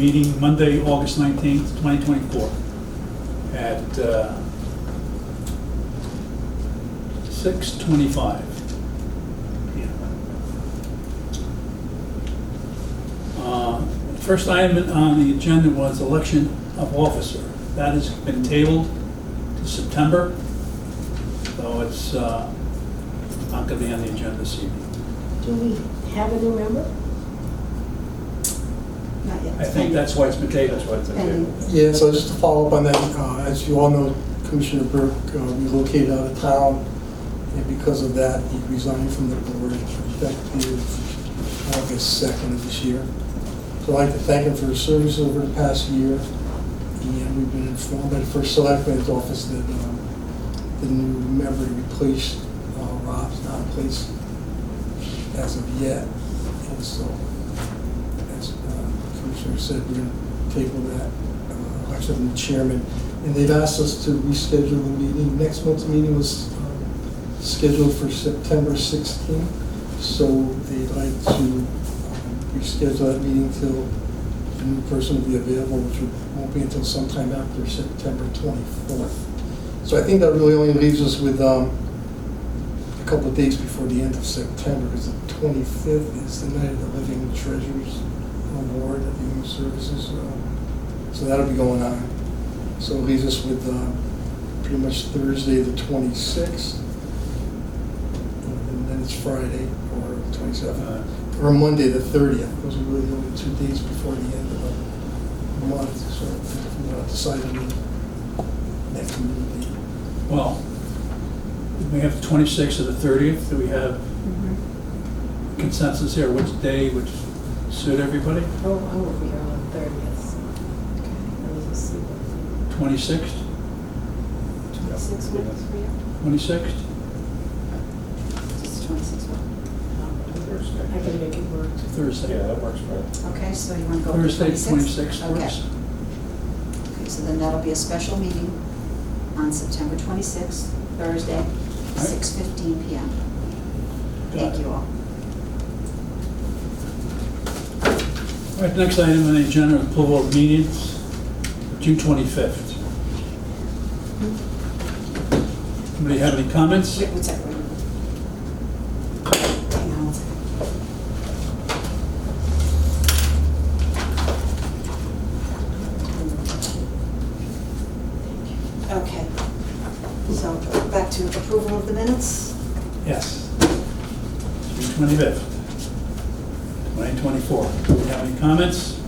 meeting Monday, August 19th, 2024 at 6:25 p.m. First item on the agenda was election of officer. That has been tabled to September, so it's not going to be on the agenda this evening. Do we have a new member? Not yet. I think that's why it's been tabled. And Yeah, so just to follow up on that, as you all know, Commissioner Burke relocated out of town, and because of that, he resigned from the board effective August 2nd of this year. So I'd like to thank him for his service over the past year, and we've been informed by the first selectman's office that the new member replaced Rob's not in place as of yet, and so as the Commissioner said, we're going to table that election of the chairman, and they've asked us to reschedule the meeting. Next month's meeting was scheduled for September 16th, so they'd like to reschedule that meeting till the new person will be available, which won't be until sometime after September 24th. So I think that really only leaves us with a couple of days before the end of September, because the 25th is the night of the Living Treasures Award at the Human Services. So that'll be going on. So it leaves us with pretty much Thursday the 26th, and then it's Friday or 27th. Or Monday the 30th. Those are really the only 2 days before the end of the month. So if we want to decide on the next meeting. Well, we have the 26th or the 30th. Do we have consensus here? Which day would suit everybody? Oh, I will be here on the 30th. Let me see. 26th? 26 minutes for you? 26th? Just 26 one. I can make it work. Thursday. Yeah, that works for me. Okay, so you want to go with Thursday, 26? 26th Okay. works. Okay, so then that'll be a special meeting on September 26th, Thursday, 6:15 p.m. Thank you all. All right, next item on the agenda, approval of meetings, June 25th. Anybody have any comments? Wait, one second. Hang on one second. Okay, so back to approval of the minutes. Yes. June 25th, 2024. Do we have any comments?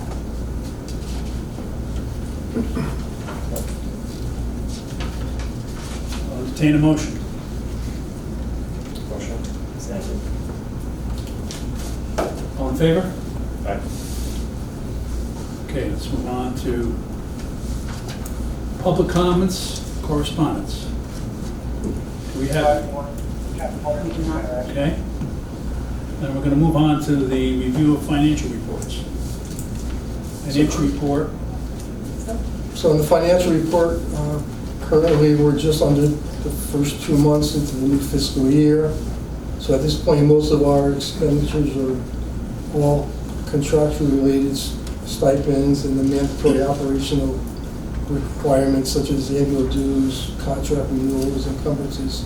I'll entertain a motion. Motion? Second. All in favor? Aye. Okay, let's move on to public comments, correspondence. Do we have, We do not. okay? Then we're going to move on to the review of financial reports. Financial report, So in the financial report, currently we're just under the first 2 months into the new fiscal year. So at this point, most of our expenditures are all contractually related stipends and the mandatory operational requirements such as annual dues, contract renewals, encumbrances,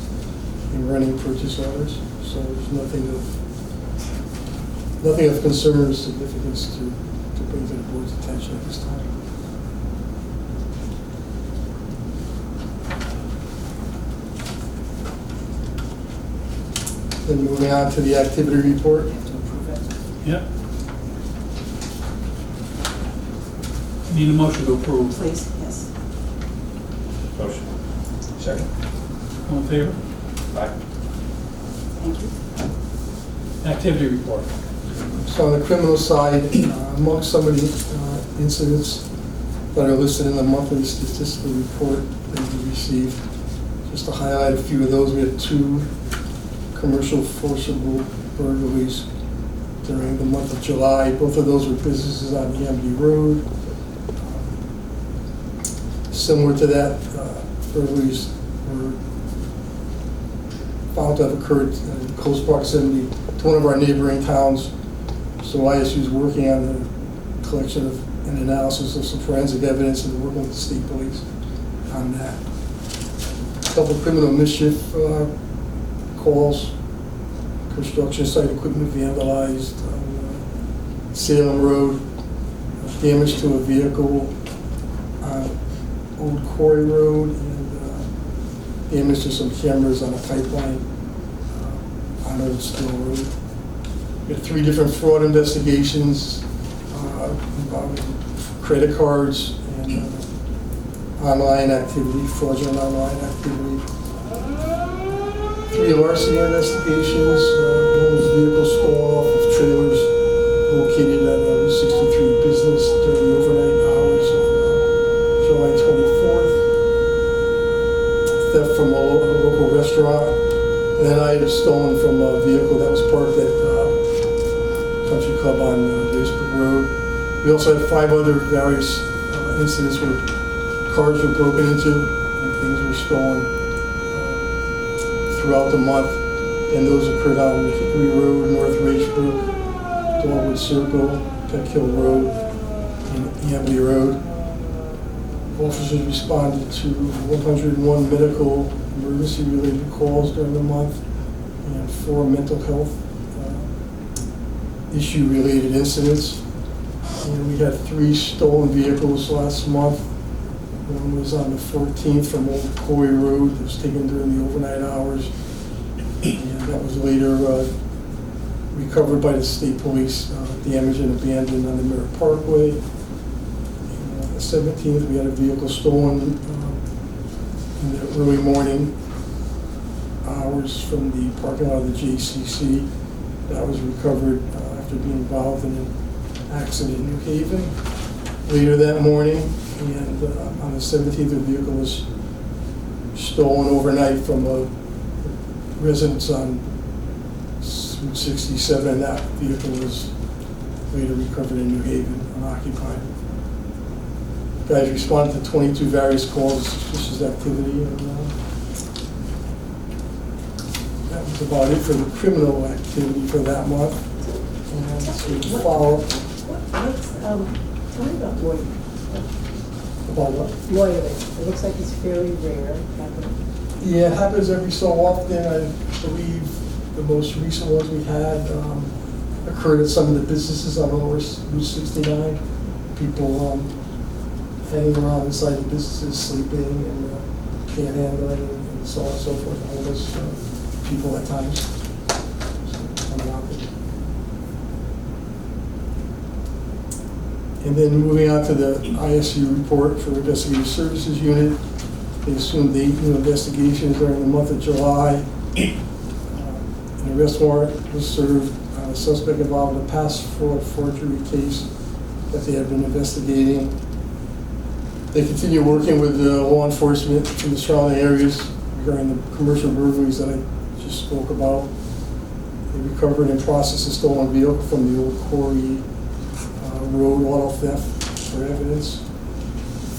and running purchase orders. So there's nothing of concern or significance to bring to the board's attention at this time. Then moving on to the activity report. We have to approve it. yep. Need a motion to approve. Please, yes. Motion. Second? All in favor? Aye. Thank you. Activity report. So on the criminal side, amongst some of the incidents that are listed in the monthly statistical report that we received, just to highlight a few of those, we had 2 commercial forcible burglaries during the month of July. Both of those were businesses on Gamby Road. Similar to that, burglaries were found to have occurred in close proximity to one of our neighboring towns. So ISU is working on the collection of and analysis of some forensic evidence and working with the state police on that. A couple of criminal mischief calls, construction site equipment vandalized on Salem Road, damage to a vehicle on Old Quarry Road, and damage to some cameras on a pipeline on Old Steel Road. We had 3 different fraud investigations involving credit cards and online activity, fraudulent online activity. 3 larceny investigations, one was vehicles stolen off of trailers located at Route 63 Business during the overnight hours of July 24th. Theft from a local restaurant. And then I had stolen from a vehicle that was parked at Country Club on Racebrook Road. We also had 5 other various incidents where cars were broken into and things were stolen throughout the month. And those occurred on Hickory Road, North Racebrook, Dogwood Circle, Peck Hill Road, and Amity Road. Officers responded to 101 medical emergency-related calls during the month and 4 mental health issue-related incidents. And we had 3 stolen vehicles last month. One was on the 14th from Old Quarry Road. It was taken during the overnight hours. And that was later recovered by the state police, damaged and abandoned on the Merritt Parkway. And on the 17th, we had a vehicle stolen in the early morning hours from the parking lot of the JCC. That was recovered after being involved in an accident in New Haven later that morning. And on the 17th, the vehicle was stolen overnight from a residence on Route 67, and that vehicle was later recovered in New Haven, unoccupied. Guys responded to 22 various calls of suspicious activity, and that was about it for the criminal activity for that month. And to follow up Tell me about loitering. about what? Loitering. It looks like it's fairly rare. Happening. Yeah, it happens every so often. I believe the most recent ones we had occurred at some of the businesses on Route 69. People hanging around inside the businesses, sleeping and panhandling and so on and so forth. Homeless people at times. So, unwanted. And then moving on to the ISU report for Investigative Services Unit. They assumed 8 new investigations during the month of July. An arrest warrant was served on a suspect involved in a past fraud forgery case that they had been investigating. They continue working with law enforcement in the surrounding areas regarding the commercial burglaries that I just spoke about. They recovered and processed a stolen vehicle from the Old Quarry Road auto theft for evidence.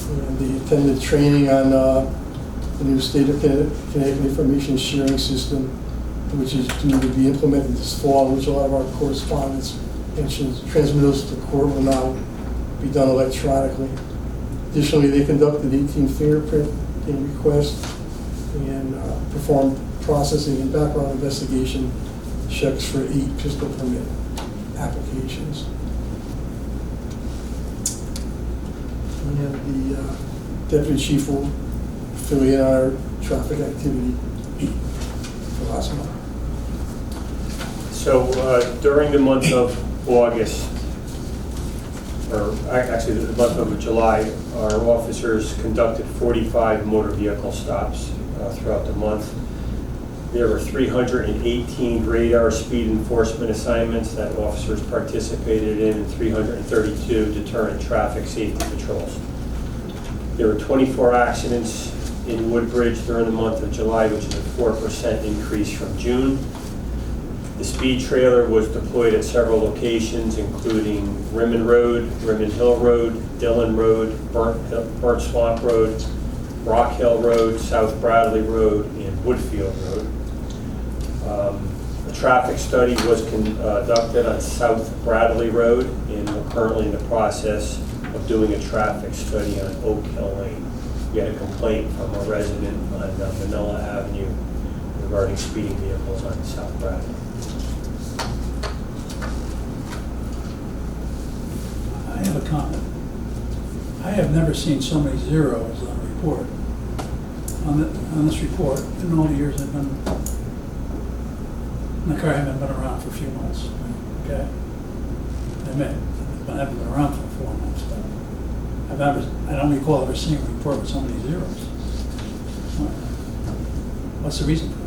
And they attended training on the new State of Connecticut Information Sharing System, which is due to be implemented this fall, which a lot of our correspondence and transmittals to court will now be done electronically. Additionally, they conducted 18 fingerprint requests and performed processing and background investigation checks for 8 pistol permit applications. We have the Deputy Chief will fill in our traffic activity for last month. So during the month of August, or actually the month of July, our officers conducted 45 motor vehicle stops throughout the month. There were 318 radar speed enforcement assignments that officers participated in, and 332 deterrent traffic safety patrols. There were 24 accidents in Woodbridge during the month of July, which is a 4% increase from June. The speed trailer was deployed at several locations, including Rimmon Road, Rimmon Hill Road, Dillon Road, Burnt Swamp Road, Rock Hill Road, South Bradley Road, and Woodfield Road. A traffic study was conducted on South Bradley Road, and we're currently in the process of doing a traffic study on Oak Hill Lane. We had a complaint from a resident on Manila Avenue regarding speeding vehicles on South Bradley. I have a comment. I have never seen so many zeros on a report, on this report, in all the years I've been, my car haven't been around for a few months, okay? I admit, I haven't been around for 4 months, but I don't recall ever seeing a report with so many zeros. What's the reason for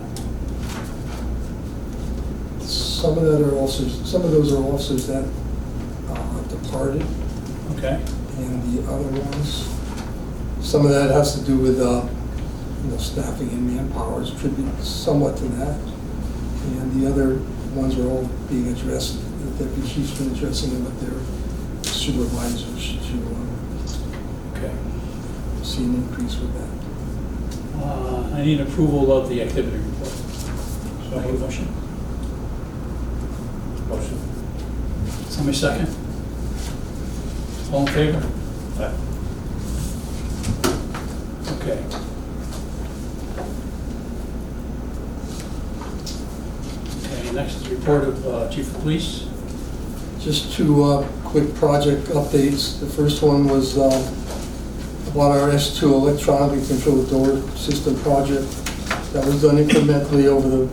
that? Some of those are officers that departed, Okay, and the other ones, some of that has to do with, staffing and manpower is attributed somewhat to that. And the other ones are all being addressed, the deputy chief's been addressing them with their supervisors to okay. see an increase with that. I need approval of the activity report. Make a motion. Motion. Somebody second? All in favor? Aye. Okay. Okay, next is report of Chief of Police. Just two quick project updates. The first one was about our S2 electronically controlled door system project that was done incrementally over the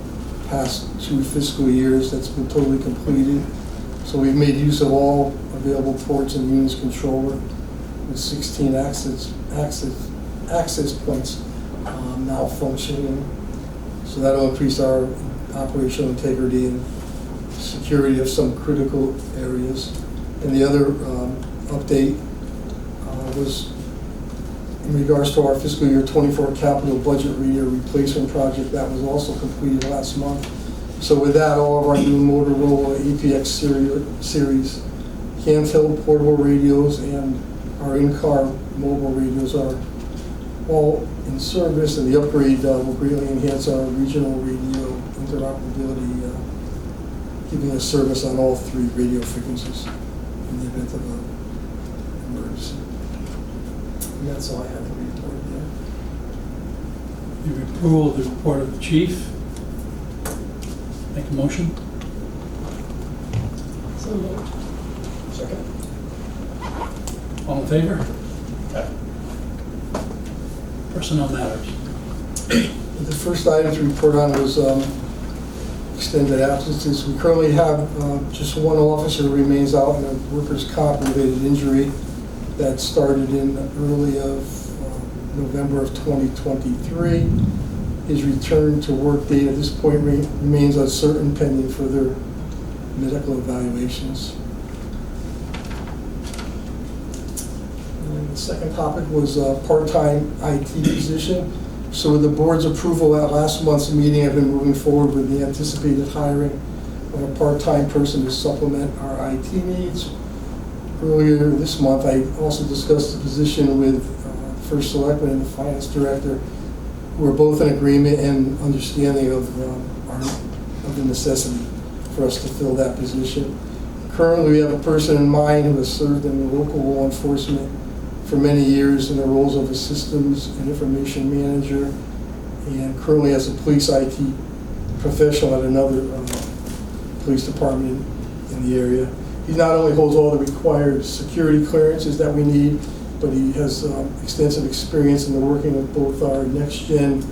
past 2 fiscal years. That's been totally completed. So we've made use of all available ports in the Unix controller with 16 access points now functioning. So that'll increase our operational integrity and security of some critical areas. And the other update was in regards to our fiscal year 24 capital budget radio replacement project that was also completed last month. So with that, all of our new Motorola APX series handheld portable radios and our in-car mobile radios are all in service, and the upgrade will greatly enhance our regional radio interoperability, giving us service on all 3 radio frequencies in the event of an emergency. And that's all I have to report there. You approval of the report of the chief. Make a motion. So moved. Second. All in favor? Aye. Personnel matters. The first item to report on was extended absences. We currently have just one officer who remains out in a workers' comp-related injury that started in early of November of 2023. His return to work date at this point remains uncertain pending further medical evaluations. And the second topic was a part-time IT position. So with the board's approval at last month's meeting, I've been moving forward with the anticipated hiring of a part-time person to supplement our IT needs. Earlier this month, I also discussed the position with First Selectman and the Finance Director. We're both in agreement and understanding of the necessity for us to fill that position. Currently, we have a person in mind who has served in the local law enforcement for many years in the roles of a systems and information manager, and currently as a police IT professional at another police department in the area. He not only holds all the required security clearances that we need, but he has extensive experience in the working of both our next-gen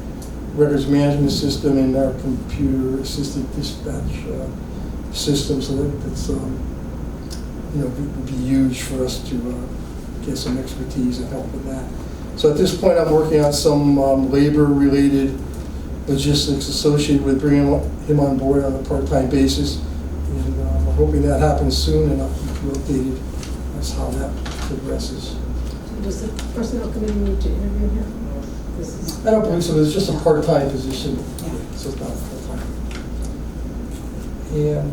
records management system and our computer-assisted dispatch system. So that's would be huge for us to get some expertise and help with that. So at this point, I'm working on some labor-related logistics associated with bringing him on board on a part-time basis. And I'm hoping that happens soon, and I'll keep you updated as how that progresses. Does the personnel committee need to interview him? Or this is I don't believe so, it's just a part-time position, so it's not full-time. And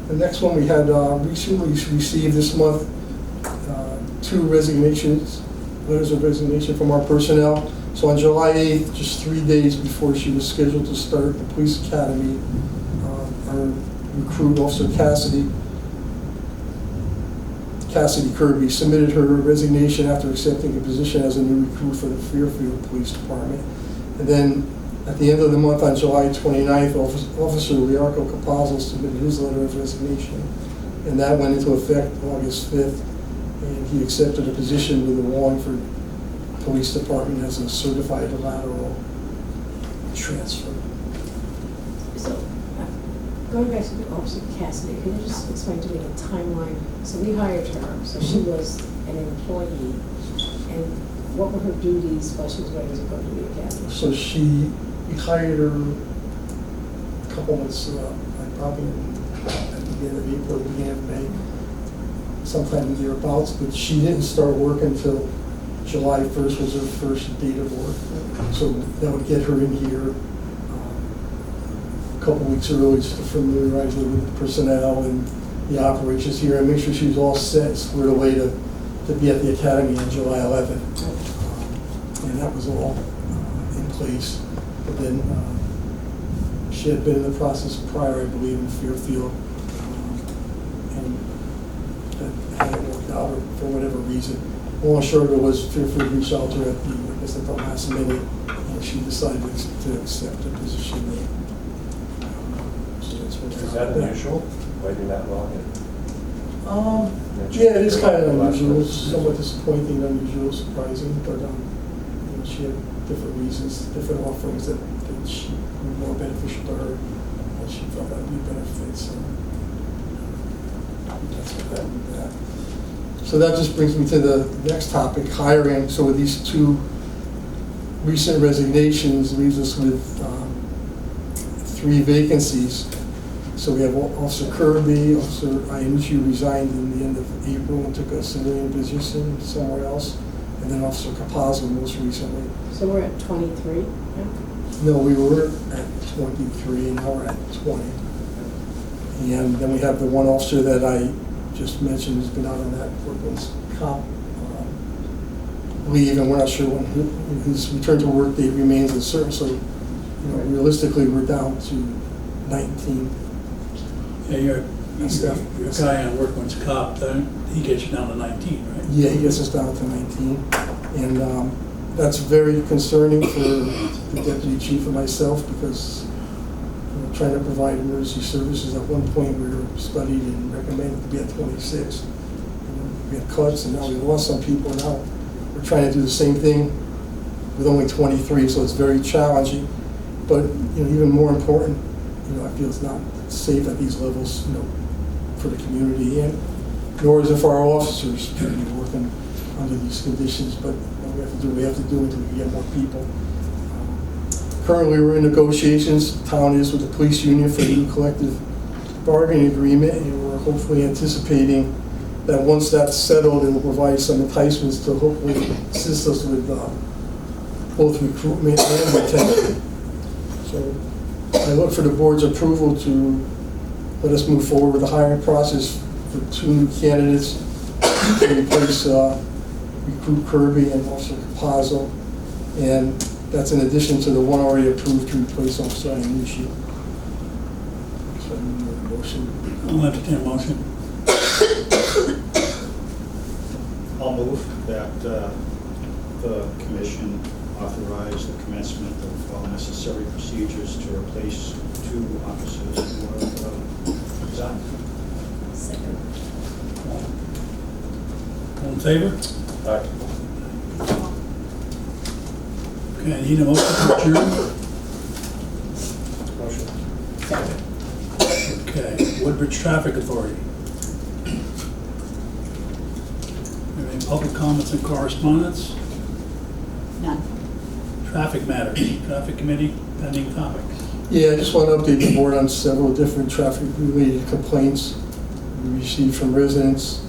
the next one, we had recently received this month 2 resignations, letters of resignation from our personnel. So on July 8th, just 3 days before she was scheduled to start the police academy, our recruit, Officer Cassidy Kirby submitted her resignation after accepting a position as a new recruit for the Fairfield Police Department. And then at the end of the month, on July 29th, Officer Learco Capazzo submitted his letter of resignation, and that went into effect August 5th, and he accepted a position with the Wallingford Police Department as a certified lateral transfer. So, going back to Officer Cassidy, can you just explain to me the timeline? So we hired her, so she was an employee, and what were her duties while she was ready to go to the academy? So we hired her a couple months, probably at the beginning of April, beginning of May, sometime thereabouts, but she didn't start work until July 1st was her first date of work. So that would get her in here a couple weeks early just to familiarize her with the personnel and the operations here and make sure she was all set, squared away to be at the academy on July 11th. And that was all in place. But then she had been in the process prior, I believe, in Fairfield, and that hadn't worked out or for whatever reason. Long and short of it was Fairfield reached out to her at the last minute, and she decided to accept the position. So that's what Is that unusual, waiting that long? Yeah, it is kind of unusual, somewhat disappointing, unusual, surprising, but she had different reasons, different offerings that she were more beneficial to her, and she felt that would be a benefit, so that's what that would be. So that just brings me to the next topic, hiring. So with these two recent resignations, leaves us with 3 vacancies. So we have Officer Kirby, Officer Iannucci resigned in the end of April and took a civilian position somewhere else, and then Officer Capazzo most recently. So we're at 23 now? No, we were at 23 and now we're at 20. And then we have the one officer that I just mentioned who's been out on that workman's comp leave, and we're not sure when his return to work date remains uncertain. So, realistically, we're down to 19. Yeah, your Stuff. guy on workman's comp, he gets you down to 19, right? Yeah, he gets us down to 19, and that's very concerning for the deputy chief and myself because trying to provide emergency services. At one point, we were studied and recommended to be at 26. We had cuts, and now we lost some people. Now we're trying to do the same thing with only 23, so it's very challenging. But even more important, I feel it's not safe at these levels, for the community, and nor is it for our officers to be working under these conditions. But we have to do what we have to do until we get more people. Currently, we're in negotiations, the town is, with the police union for a new collective bargaining agreement, and we're hopefully anticipating that once that's settled, it will provide some enticements to hopefully assist us with both recruitment and retention. So I look for the board's approval to let us move forward with the hiring process for 2 new candidates to replace Recruit Kirby and Officer Capazzo, and that's in addition to the one already approved to replace Officer Iannucci. So I need a motion. I'll entertain a motion. I'll move that the commission authorize the commencement of all necessary procedures to replace 2 officers who have resigned. Second. All in favor? All right. Okay, I need a motion to adjourn. Motion. Second. Okay, Woodbridge Traffic Authority. Any public comments and correspondence? None. Traffic matters, traffic committee, pending topics. Yeah, I just want to update the board on several different traffic-related complaints we received from residents.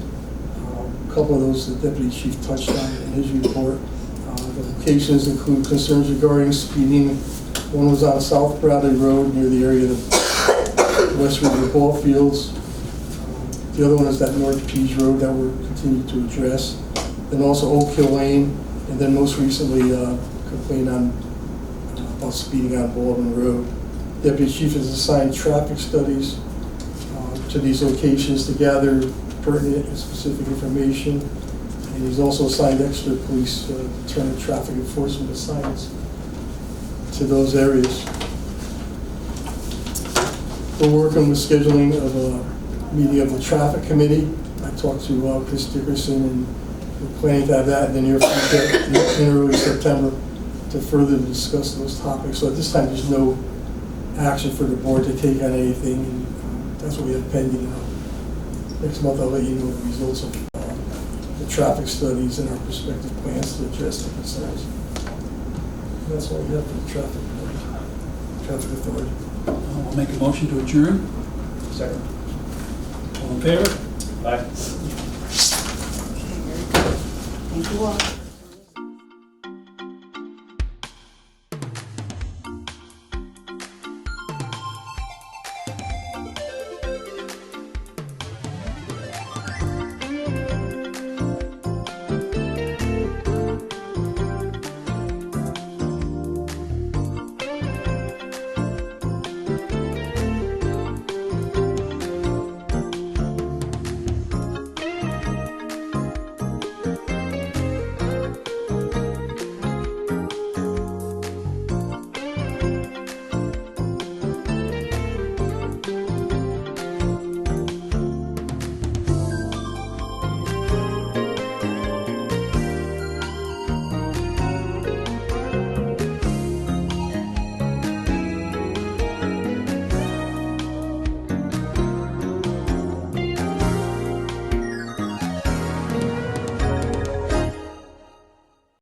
A couple of those the deputy chief touched on in his report. The locations include concerns regarding speeding. One was on South Bradley Road near the area of the West River Ball Fields. The other one is that North Pease Road that we're continuing to address. Then also Oak Hill Lane, and then most recently complaint on about speeding on Baldwin Road. Deputy Chief has assigned traffic studies to these locations to gather pertinent and specific information. And he's also assigned extra police, turn traffic enforcement assignments to those areas. We're working with scheduling of a meeting of the traffic committee. I talked to Chris Dickerson, and we're planning to have that in the near future, in early September, to further discuss those topics. So at this time, there's no action for the board to take on anything, and that's what we have pending now. Next month, I'll let you know the results of the traffic studies and our prospective plans to address the concerns. And that's all we have for the traffic authority. I'll make a motion to adjourn. Second. All in favor? Aye. Okay, very good. Thank you all.